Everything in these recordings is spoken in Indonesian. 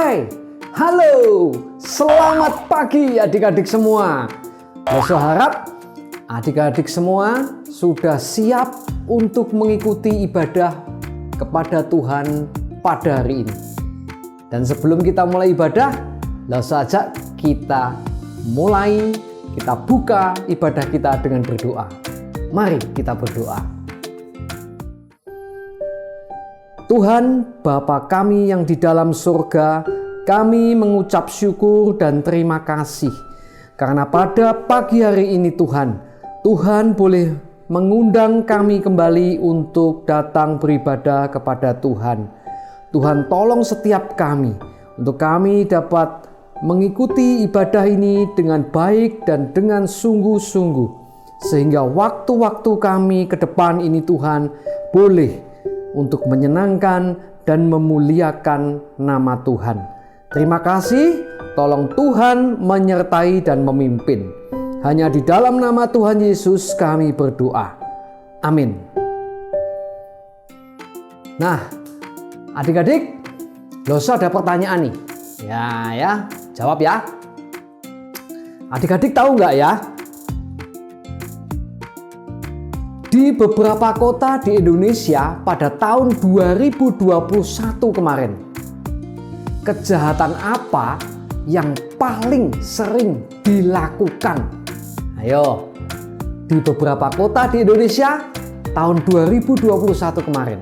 Hai, halo, selamat pagi adik-adik semua. Saya harap adik-adik semua sudah siap untuk mengikuti ibadah kepada Tuhan pada hari ini. Dan sebelum kita mulai ibadah, langsung saja kita buka ibadah kita dengan berdoa. Mari kita berdoa. Tuhan Bapa kami yang di dalam surga, kami mengucap syukur dan terima kasih karena pada pagi hari ini Tuhan boleh mengundang kami kembali untuk datang beribadah kepada Tuhan. Tuhan tolong setiap kami untuk kami dapat mengikuti ibadah ini dengan baik dan dengan sungguh-sungguh, sehingga waktu-waktu kami ke depan ini Tuhan boleh untuk menyenangkan dan memuliakan nama Tuhan. Terima kasih, tolong Tuhan menyertai dan memimpin. Hanya di dalam nama Tuhan Yesus kami berdoa. Amin. Nah, adik-adik, Losa ada pertanyaan nih. Ya, jawab ya. Adik-adik tahu nggak ya? Di beberapa kota di Indonesia pada tahun 2021 kemarin, kejahatan apa yang paling sering dilakukan? Ayo, di beberapa kota di Indonesia tahun 2021 kemarin,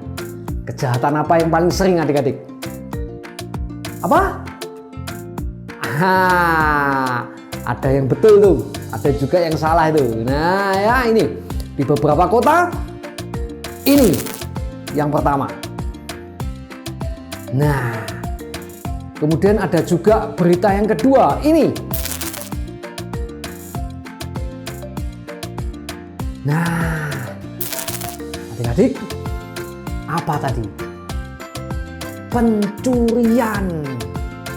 kejahatan apa yang paling sering adik-adik? Apa? Ada yang betul tuh, ada juga yang salah itu. Nah ya ini. Di beberapa kota, ini yang pertama. Nah, kemudian ada juga berita yang kedua, ini. Nah, adik-adik, apa tadi? Pencurian.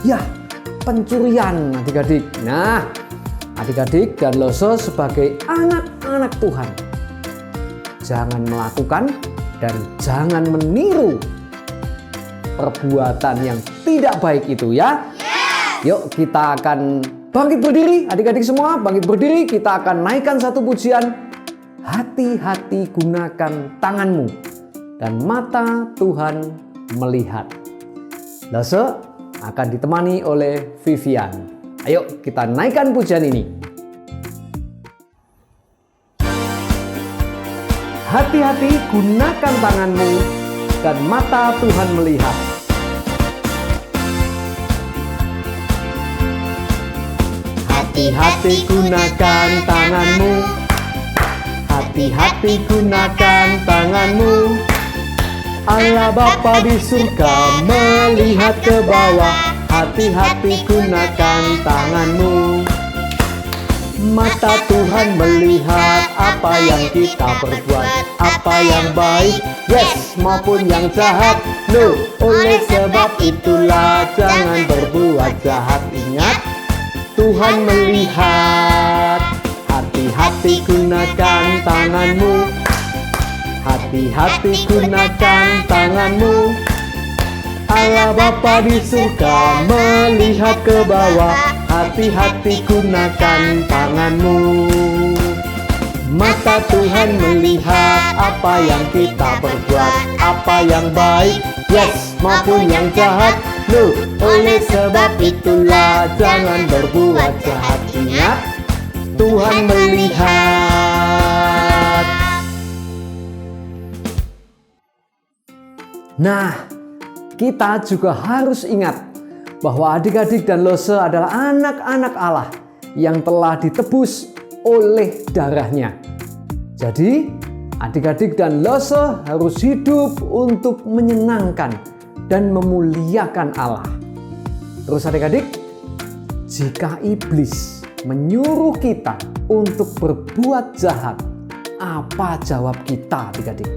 Ya, pencurian adik-adik. Nah, adik-adik dan Loso sebagai anak-anak Tuhan, jangan melakukan dan jangan meniru perbuatan yang tidak baik itu ya. Yuk kita akan bangkit berdiri, adik-adik semua bangkit berdiri. Kita akan naikkan satu pujian. Hati-hati gunakan tanganmu dan mata Tuhan melihat. Lase akan ditemani oleh Vivian. Ayo kita naikkan pujian ini. Hati-hati gunakan tanganmu dan mata Tuhan melihat. Hati-hati gunakan tanganmu. Hati-hati gunakan tanganmu. Allah Bapa di surga melihat ke bawah. Hati-hati gunakan tanganmu. Mata Tuhan melihat apa yang kita perbuat, apa yang baik, yes, maupun yang jahat. No, oleh sebab itulah jangan berbuat jahat. Ingat, Tuhan melihat. Hati-hati gunakan tanganmu. Hati-hati gunakan tanganmu. Allah Bapa di surga melihat ke bawah. Hati-hati gunakan tanganmu. Mata Tuhan melihat apa yang kita perbuat, apa yang baik, yes, maupun yang jahat. No, oleh sebab itulah jangan berbuat jahat. Ingat, Tuhan melihat. Nah, kita juga harus ingat bahwa adik-adik dan Lose adalah anak-anak Allah yang telah ditebus oleh darahnya. Jadi, adik-adik dan Lose harus hidup untuk menyenangkan dan memuliakan Allah. Terus adik-adik, jika iblis menyuruh kita untuk berbuat jahat, apa jawab kita adik-adik?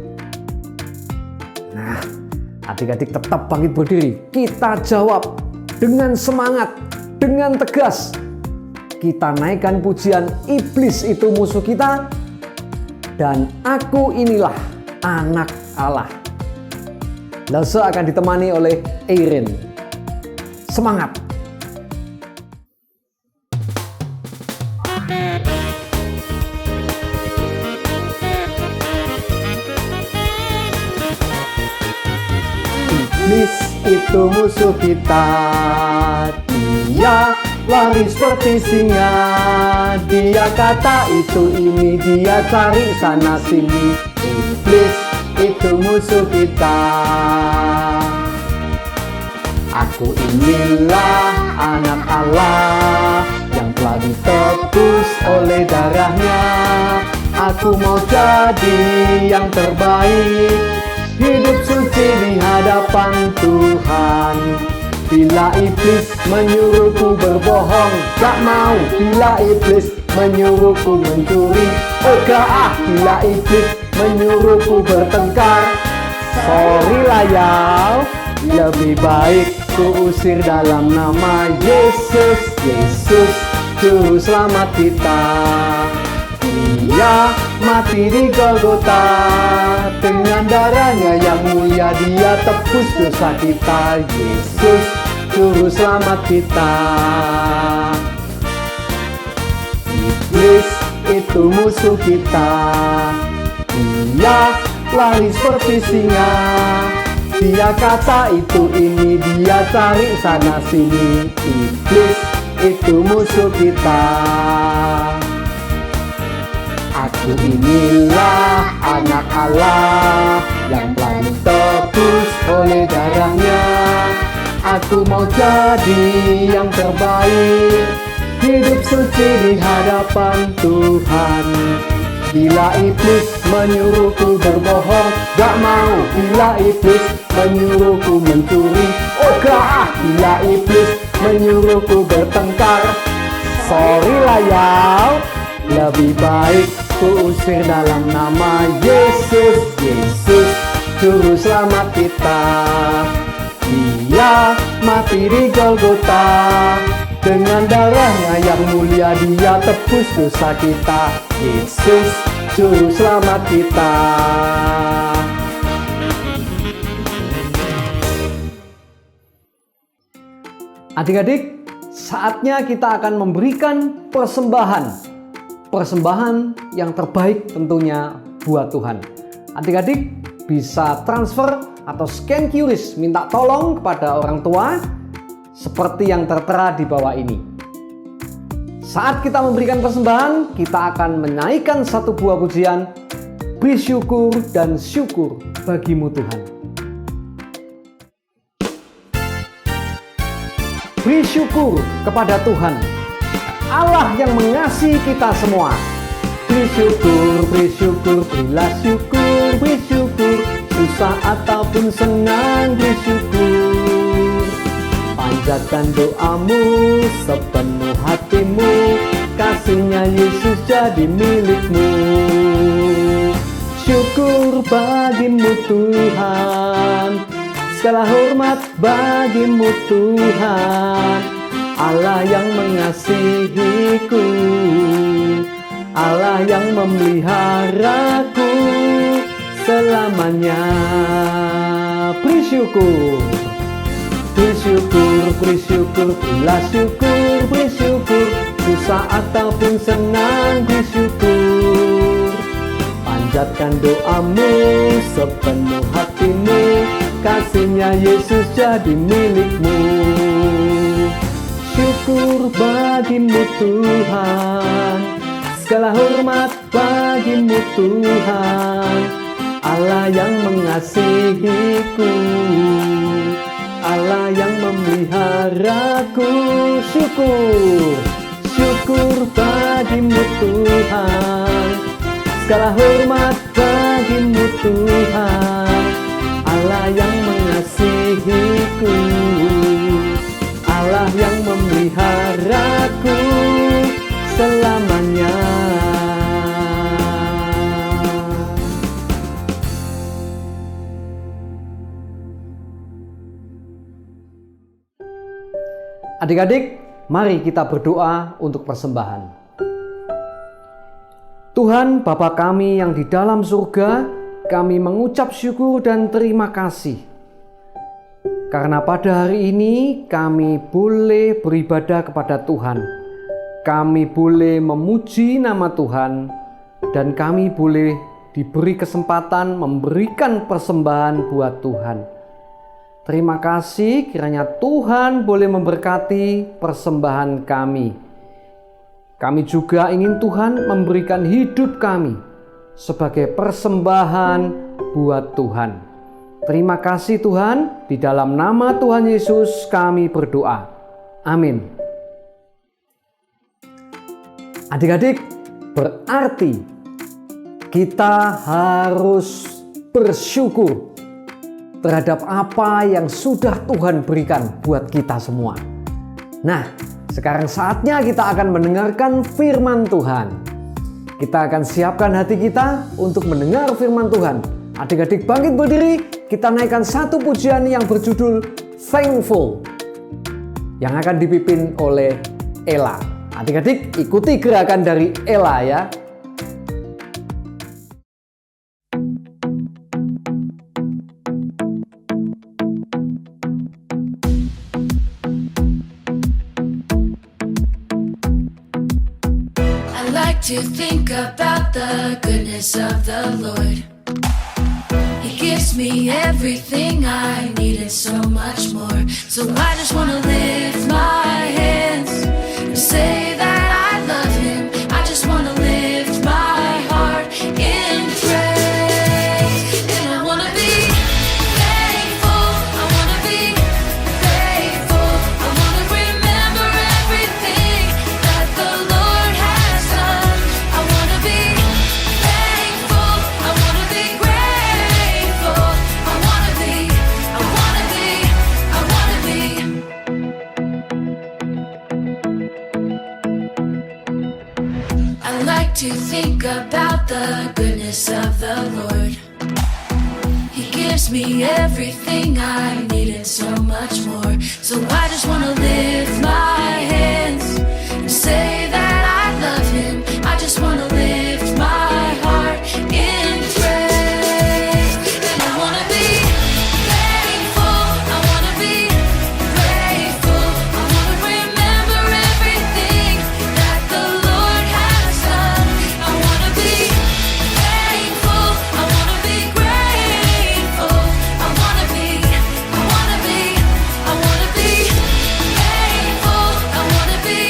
Nah, adik-adik tetap bangkit berdiri. Kita jawab dengan semangat, dengan tegas. Kita naikkan pujian, iblis itu musuh kita, dan aku inilah anak Allah. Lase akan ditemani oleh Eirin. Semangat! Iblis itu musuh kita, dia lari seperti singa. Dia kata itu ini, dia cari sana sini. Iblis itu musuh kita. Aku inilah anak Allah yang telah ditebus oleh darahnya. Aku mau jadi yang terbaik, hidup suci di hadapan Tuhan. Bila iblis menyuruhku berbohong, gak mau. Bila iblis menyuruhku mencuri, oh gak. Bila iblis menyuruhku bertengkar, sorry lah ya, lebih baik ku usir dalam nama Yesus. Yesus juru selamat kita, dia mati di Golgota. Dengan darahnya yang mulia dia tebus dosa kita. Yesus juru selamat kita. Iblis itu musuh kita, dia lari seperti singa. Dia kata itu ini, dia cari sana sini. Iblis itu musuh kita. Aku inilah anak Allah yang telah ditebus oleh darahnya. Aku mau jadi yang terbaik, hidup suci di hadapan Tuhan. Bila iblis menyuruhku berbohong, gak mau. Bila iblis menyuruhku mencuri, oh gak. Bila iblis menyuruhku bertengkar, sorry lah ya, lebih baik ku usir dalam nama Yesus. Yesus juru selamat kita, dia mati di Golgota. Dengan darahnya yang mulia dia tebus dosa kita. Yesus juru selamat kita. Adik-adik, saatnya kita akan memberikan persembahan. Persembahan yang terbaik tentunya buat Tuhan. Adik-adik bisa transfer atau scan QRIS minta tolong kepada orang tua seperti yang tertera di bawah ini. Saat kita memberikan persembahan, kita akan menaikkan satu buah pujian, beri syukur dan syukur bagimu Tuhan. Beri syukur kepada Tuhan, Allah yang mengasihi kita semua. Beri syukur, berilah syukur, beri syukur. Susah ataupun senang, beri syukur. Panjatkan doamu sepenuh hatimu, kasihnya Yesus jadi milikmu. Syukur bagimu Tuhan, segala hormat bagimu Tuhan. Allah yang mengasihiku, Allah yang memeliharaku selamanya. Beri syukur, beri syukur, beri syukur, berilah syukur, beri syukur. Susah ataupun senang, beri syukur. Panjatkan doamu sepenuh hatimu, kasihnya Yesus jadi milikmu. Syukur bagimu Tuhan, segala hormat bagimu Tuhan. Allah yang mengasihiku, Allah yang memeliharaku. Syukur, syukur bagimu Tuhan, segala hormat bagimu Tuhan. Allah yang mengasihiku, Allah yang memeliharaku selamanya. Adik-adik, mari kita berdoa untuk persembahan. Tuhan Bapa kami yang di dalam surga, kami mengucap syukur dan terima kasih Karena pada hari ini kami boleh beribadah kepada Tuhan. Kami boleh memuji nama Tuhan dan kami boleh diberi kesempatan memberikan persembahan buat Tuhan. Terima kasih, kiranya Tuhan boleh memberkati persembahan kami. Kami juga ingin Tuhan memberikan hidup kami sebagai persembahan buat Tuhan. Terima kasih Tuhan, di dalam nama Tuhan Yesus kami berdoa. Amin. Adik-adik, berarti kita harus bersyukur terhadap apa yang sudah Tuhan berikan buat kita semua. Nah, sekarang saatnya kita akan mendengarkan firman Tuhan. Kita akan siapkan hati kita untuk mendengar firman Tuhan. Adik-adik bangkit berdiri, kita naikkan satu pujian yang berjudul Thankful yang akan dipimpin oleh Ella. Adik-adik ikuti gerakan dari Ella ya. I like to think about the goodness of the Lord. He gives me everything I need and so much more. So I just want to lift my hands and say that I love Him. I just want to lift my heart in praise. And I want to be thankful. I want to be grateful. I want to remember everything that the Lord has done. I want to be thankful. I want to be grateful. To think about the goodness of the Lord. He gives me everything I need and so much more. So I just want to lift my hands and say that I love Him. I just want to lift my heart in praise. And I want to be thankful. I want to be grateful. I want to remember everything that the Lord has done. I want to be thankful. I want to be grateful. I want to be thankful. I want to be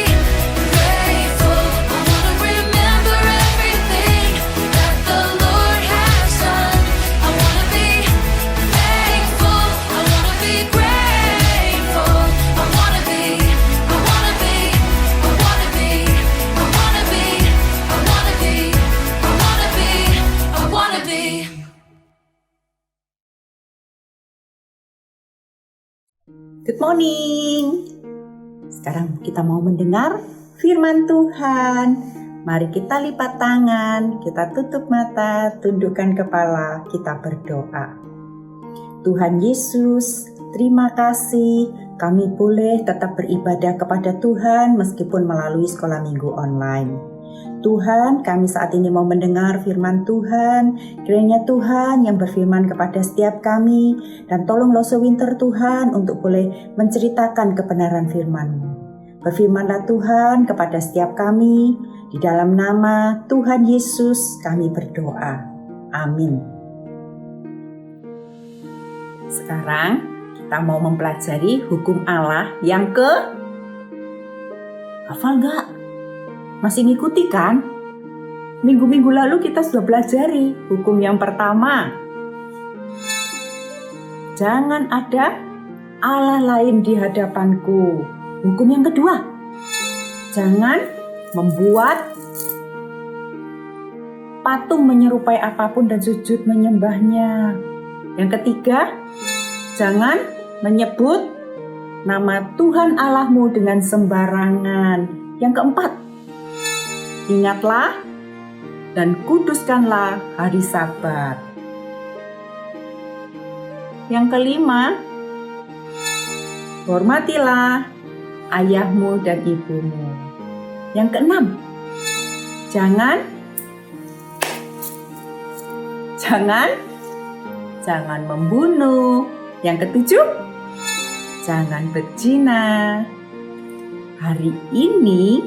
grateful. I want to remember everything that the Lord has done. I want to be thankful. I want to be grateful. I want to be Good morning. Sekarang kita mau mendengar firman Tuhan. Mari kita lipat tangan, kita tutup mata, tundukkan kepala, kita berdoa. Tuhan Yesus, terima kasih kami boleh tetap beribadah kepada Tuhan meskipun melalui sekolah minggu online. Tuhan, kami saat ini mau mendengar firman Tuhan. Kiranya Tuhan yang berfirman kepada setiap kami, dan tolong Loso Winter Tuhan untuk boleh menceritakan kebenaran firman-Mu. Berfirmanlah Tuhan kepada setiap kami, di dalam nama Tuhan Yesus kami berdoa. Amin. Sekarang kita mau mempelajari hukum Allah yang hafal gak? Masih ngikuti kan? Minggu-minggu lalu kita sudah pelajari hukum yang pertama. Jangan ada Allah lain di hadapanku. Hukum yang kedua, jangan membuat patung menyerupai apapun dan sujud menyembahnya. Yang ketiga, jangan menyebut nama Tuhan Allahmu dengan sembarangan. Yang keempat, ingatlah dan kuduskanlah hari Sabat. Yang kelima, hormatilah ayahmu dan ibumu. Yang keenam, jangan membunuh. Yang ketujuh, jangan berzina. Hari ini,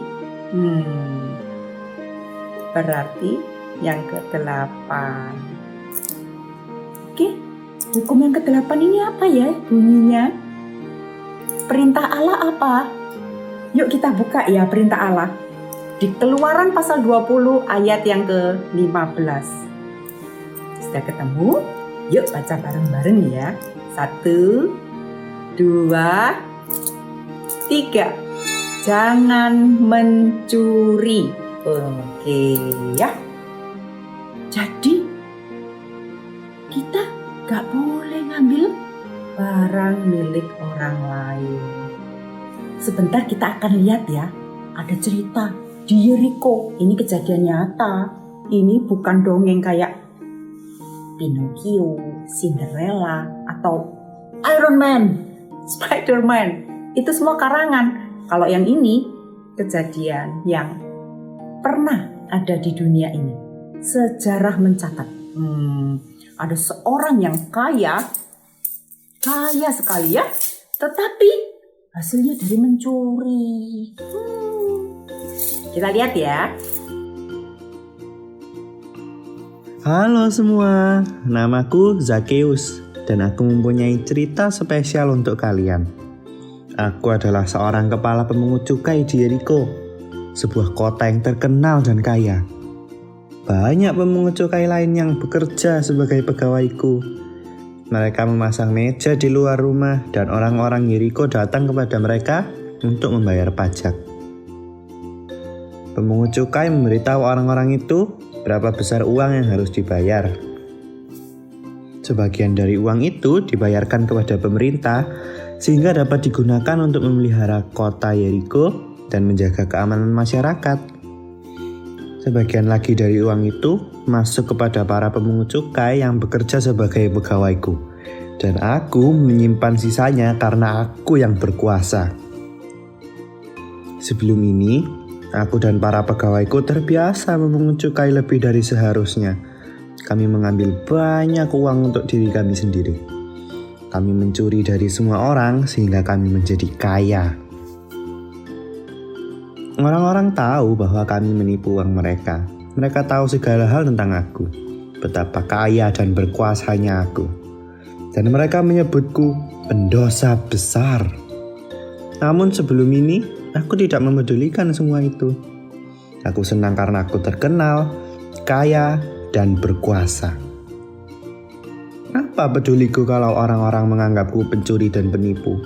berarti yang ke-8. Oke, hukum yang ke-8 ini apa ya bunyinya? Perintah Allah apa? Yuk kita buka ya perintah Allah. Di Keluaran pasal 20 ayat yang ke-15. Sudah ketemu? Yuk baca bareng-bareng ya. 1, 2, 3. Jangan mencuri. Oke ya. Jadi kita gak boleh ngambil barang milik orang lain. Sebentar kita akan lihat ya. Ada cerita di Yeriko. Ini kejadian nyata. Ini bukan dongeng kayak Pinocchio, Cinderella, atau Iron Man, Spider-Man. Itu semua karangan. Kalau yang ini kejadian yang pernah ada di dunia ini. Sejarah mencatat. Ada seorang yang kaya sekali ya, tetapi hasilnya dari mencuri. Kita lihat ya. Halo semua, namaku Zakheus dan aku mempunyai cerita spesial untuk kalian. Aku adalah seorang kepala pemungut cukai di Yeriko, sebuah kota yang terkenal dan kaya. Banyak pemungut cukai lain yang bekerja sebagai pegawaiku. Mereka memasang meja di luar rumah dan orang-orang Yeriko datang kepada mereka untuk membayar pajak. Pemungut cukai memberitahu orang-orang itu berapa besar uang yang harus dibayar. Sebagian dari uang itu dibayarkan kepada pemerintah sehingga dapat digunakan untuk memelihara kota Yeriko dan menjaga keamanan masyarakat. Sebagian lagi dari uang itu masuk kepada para pemungut cukai yang bekerja sebagai pegawaiku. Dan aku menyimpan sisanya karena aku yang berkuasa. Sebelum ini, aku dan para pegawaiku terbiasa memungut cukai lebih dari seharusnya. Kami mengambil banyak uang untuk diri kami sendiri. Kami mencuri dari semua orang sehingga kami menjadi kaya. Orang-orang tahu bahwa kami menipu uang mereka. Mereka tahu segala hal tentang aku. Betapa kaya dan berkuasanya aku. Dan mereka menyebutku pendosa besar. Namun sebelum ini, aku tidak memedulikan semua itu. Aku senang karena aku terkenal, kaya, dan berkuasa. Apa peduliku kalau orang-orang menganggapku pencuri dan penipu?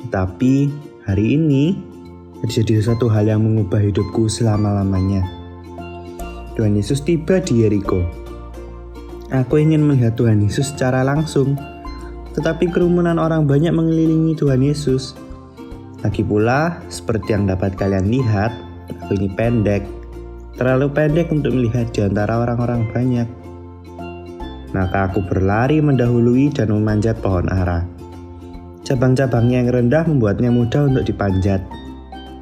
Tapi hari ini terjadi satu hal yang mengubah hidupku selama-lamanya. Tuhan Yesus tiba di Yeriko. Aku ingin melihat Tuhan Yesus secara langsung, tetapi kerumunan orang banyak mengelilingi Tuhan Yesus. Lagi pula, seperti yang dapat kalian lihat, aku ini pendek, terlalu pendek untuk melihat di antara orang-orang banyak. Maka aku berlari mendahului dan memanjat pohon ara. Cabang-cabangnya yang rendah membuatnya mudah untuk dipanjat.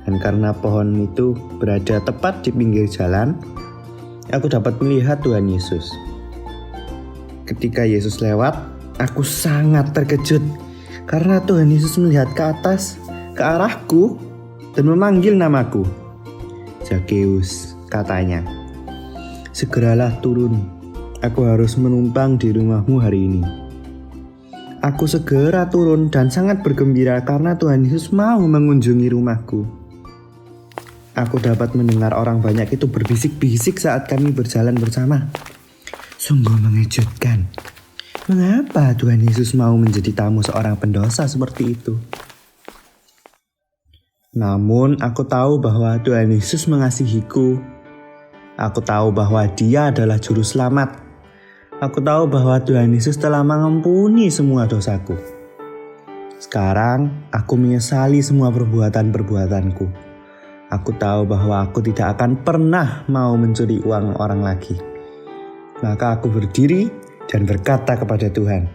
Dan karena pohon itu berada tepat di pinggir jalan, aku dapat melihat Tuhan Yesus. Ketika Yesus lewat, aku sangat terkejut karena Tuhan Yesus melihat ke atas, ke arahku, dan memanggil namaku. Zakheus, katanya. Segeralah turun, aku harus menumpang di rumahmu hari ini. Aku segera turun dan sangat bergembira karena Tuhan Yesus mau mengunjungi rumahku. Aku dapat mendengar orang banyak itu berbisik-bisik saat kami berjalan bersama. Sungguh mengejutkan. Mengapa Tuhan Yesus mau menjadi tamu seorang pendosa seperti itu? Namun aku tahu bahwa Tuhan Yesus mengasihiku. Aku tahu bahwa Dia adalah juru selamat. Aku tahu bahwa Tuhan Yesus telah mengampuni semua dosaku. Sekarang aku menyesali semua perbuatan-perbuatanku. Aku tahu bahwa aku tidak akan pernah mau mencuri uang orang lagi. Maka aku berdiri dan berkata kepada Tuhan,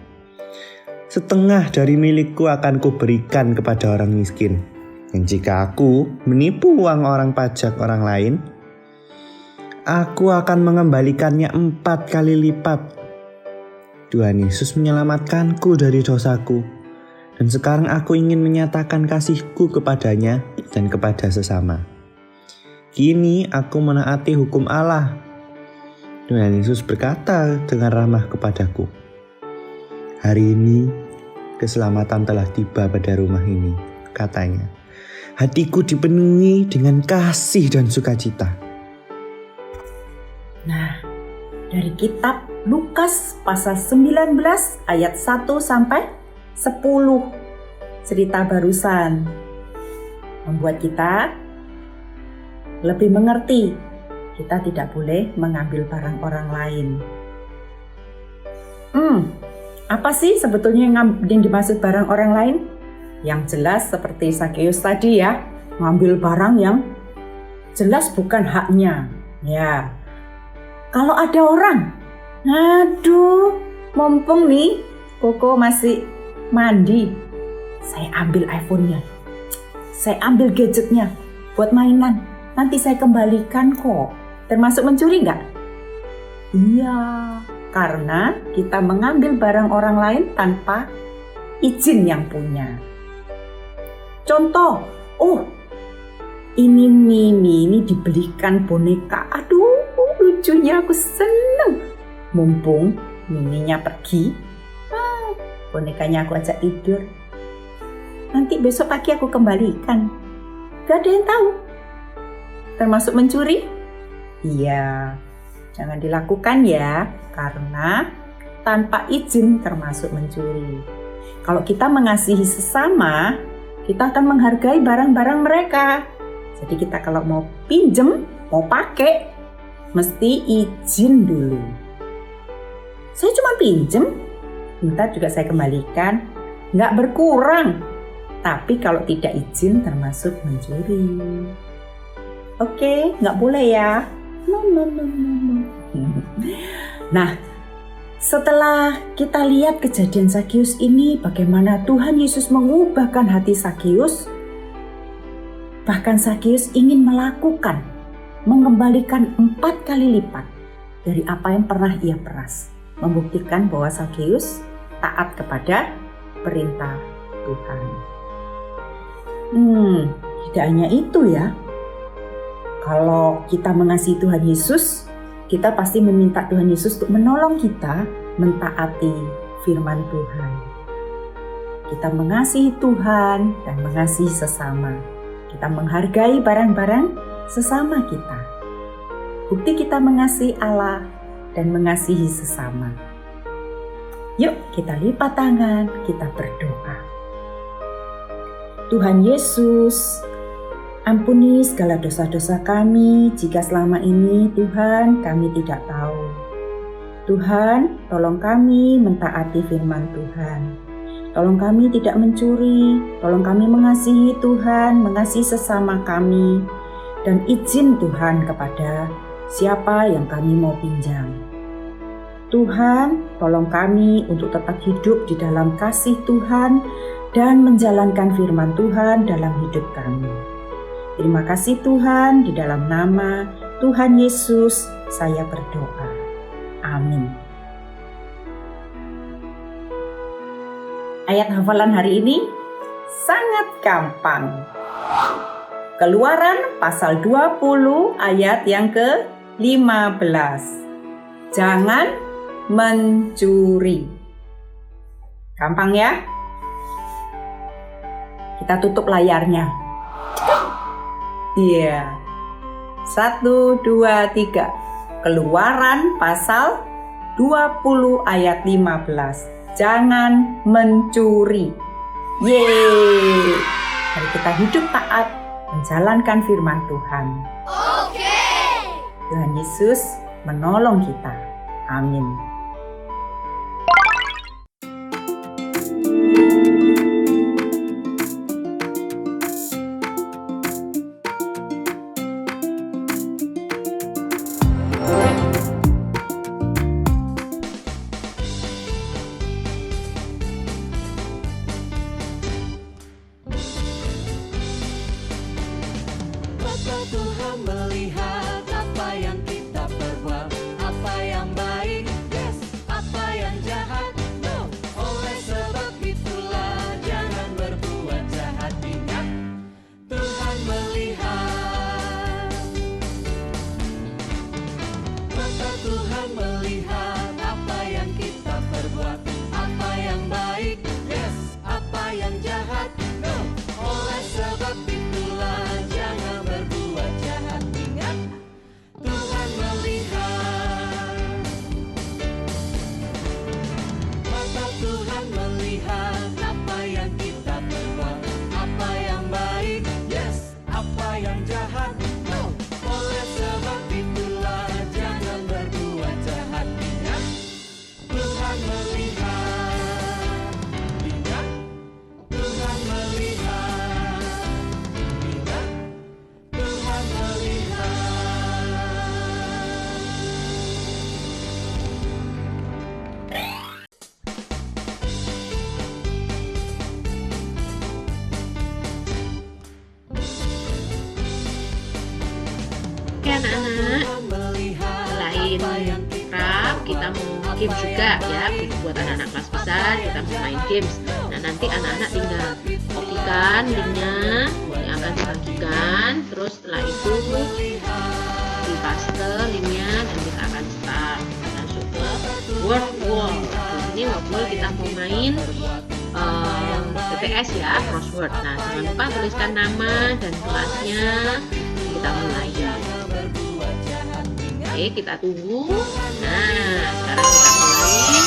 setengah dari milikku akan kuberikan kepada orang miskin. Dan jika aku menipu uang orang pajak orang lain, aku akan mengembalikannya 4 kali lipat. Tuhan Yesus menyelamatkanku dari dosaku. Dan sekarang aku ingin menyatakan kasihku kepadanya dan kepada sesama. Kini aku menaati hukum Allah. Tuhan Yesus berkata dengan ramah kepadaku, "Hari ini keselamatan telah tiba pada rumah ini," katanya. "Hatiku dipenuhi dengan kasih dan sukacita." Nah, dari kitab Lukas pasal 19 ayat 1 sampai 10. Cerita barusan membuat kita lebih mengerti. Kita tidak boleh mengambil barang orang lain. Apa sih sebetulnya yang dimaksud barang orang lain? Yang jelas seperti Zakheus tadi ya, ngambil barang yang jelas bukan haknya. Ya, kalau ada orang, aduh, mumpung nih Koko masih mandi, saya ambil iPhone-nya, saya ambil gadgetnya buat mainan, nanti saya kembalikan kok. Termasuk mencuri nggak? Iya, karena kita mengambil barang orang lain tanpa izin yang punya. Contoh, ini Mimi ini dibelikan boneka. Aduh, lucunya, aku seneng. Mumpung Miminya pergi, bonekanya aku ajak tidur. Nanti besok pagi aku kembalikan. Gak ada yang tahu. Termasuk mencuri? Iya, jangan dilakukan ya, karena tanpa izin termasuk mencuri. Kalau kita mengasihi sesama, kita akan menghargai barang-barang mereka. Jadi kita kalau mau pinjem, mau pakai, mesti izin dulu. Saya cuma pinjem, ntar juga saya kembalikan, nggak berkurang. Tapi kalau tidak izin termasuk mencuri. Oke, nggak boleh ya. No. Nah, setelah kita lihat kejadian Zakheus ini, bagaimana Tuhan Yesus mengubahkan hati Zakheus, bahkan Zakheus ingin mengembalikan 4 kali lipat dari apa yang pernah ia peras, membuktikan bahwa Zakheus taat kepada perintah Tuhan. Tidak hanya itu ya. Kalau kita mengasihi Tuhan Yesus, kita pasti meminta Tuhan Yesus untuk menolong kita mentaati firman Tuhan. Kita mengasihi Tuhan dan mengasihi sesama. Kita menghargai barang-barang sesama kita. Bukti kita mengasihi Allah dan mengasihi sesama. Yuk kita lipat tangan, kita berdoa. Tuhan Yesus, ampuni segala dosa-dosa kami jika selama ini Tuhan kami tidak tahu. Tuhan, tolong kami mentaati firman Tuhan. Tolong kami tidak mencuri, tolong kami mengasihi Tuhan, mengasihi sesama kami, dan izin Tuhan kepada siapa yang kami mau pinjam. Tuhan, tolong kami untuk tetap hidup di dalam kasih Tuhan dan menjalankan firman Tuhan dalam hidup kami. Terima kasih Tuhan, di dalam nama Tuhan Yesus saya berdoa. Amin. Ayat hafalan hari ini sangat gampang. Keluaran pasal 20 ayat yang ke-15. Jangan mencuri. Gampang ya? Kita tutup layarnya. Iya. 1, 2, 3. Keluaran pasal 20 ayat 15. Jangan mencuri. Yeay. Mari kita hidup taat, menjalankan firman Tuhan. Oke. Tuhan Yesus menolong kita. Amin. Mata Tuhan melihat apa yang kita perbuat, apa yang baik, yes, apa yang jahat, no. Oleh sebab itulah jangan yang jahat. No. Oleh sebab itulah jangan berbuat jahat. Ingat, Tuhan melihat. Ingat, Tuhan melihat. Ingat, Tuhan melihat. Oke anak-anak, selain rap kita mau game juga ya. Buat anak-anak kelas besar kita mau main games. Nah nanti anak-anak tinggal kopikan linknya yang akan dibagikan. Terus setelah itu di paste linknya dan kita akan start masuk ke word wall. Ini word wall kita mau main TTS ya, crossword. Nah jangan lupa tuliskan nama dan kelasnya. Kita mulai. Oke, kita tunggu. Nah, sekarang kita mulai.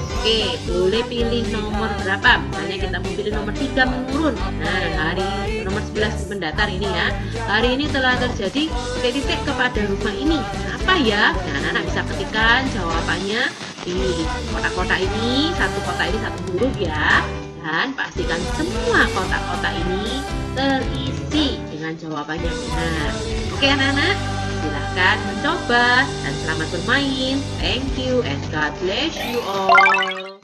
Oke, boleh pilih nomor berapa? Misalnya kita mau pilih nomor 3 menurun. Nah, hari nomor 11 mendatar ini ya. Hari ini telah terjadi titik kepada rumah ini. Apa ya? Nah, anak-anak bisa ketikkan jawabannya di kotak-kotak ini. Satu kotak ini satu huruf ya. Dan pastikan semua kotak-kotak ini terisi dengan jawaban yang benar. Oke anak-anak, silahkan mencoba dan selamat bermain. Thank you and God bless you all.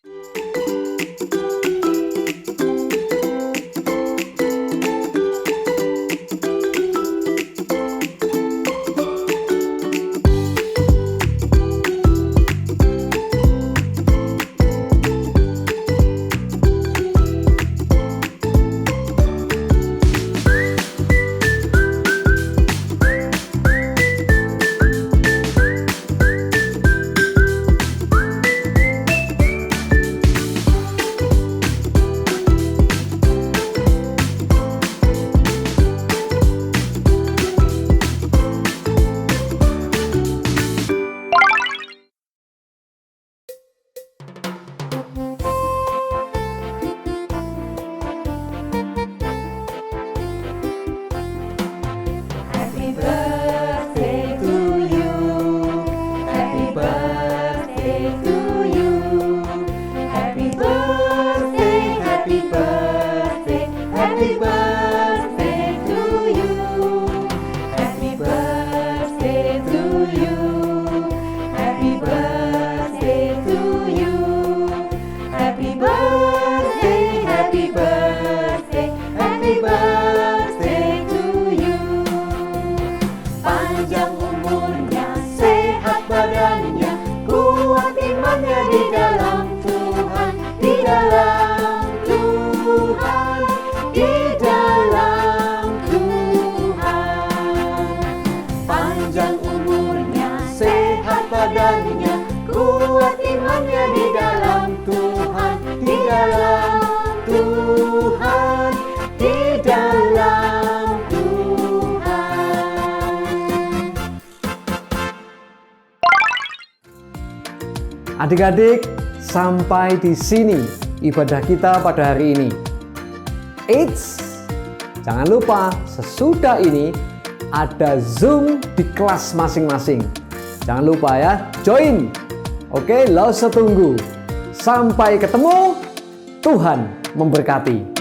kuat imannya di dalam Tuhan, di dalam Tuhan, di dalam Tuhan. Adik-adik, sampai di sini ibadah kita pada hari ini. Eits, jangan lupa sesudah ini ada Zoom di kelas masing-masing. Jangan lupa ya, join. Oke, langsung tunggu. Sampai ketemu. Tuhan memberkati.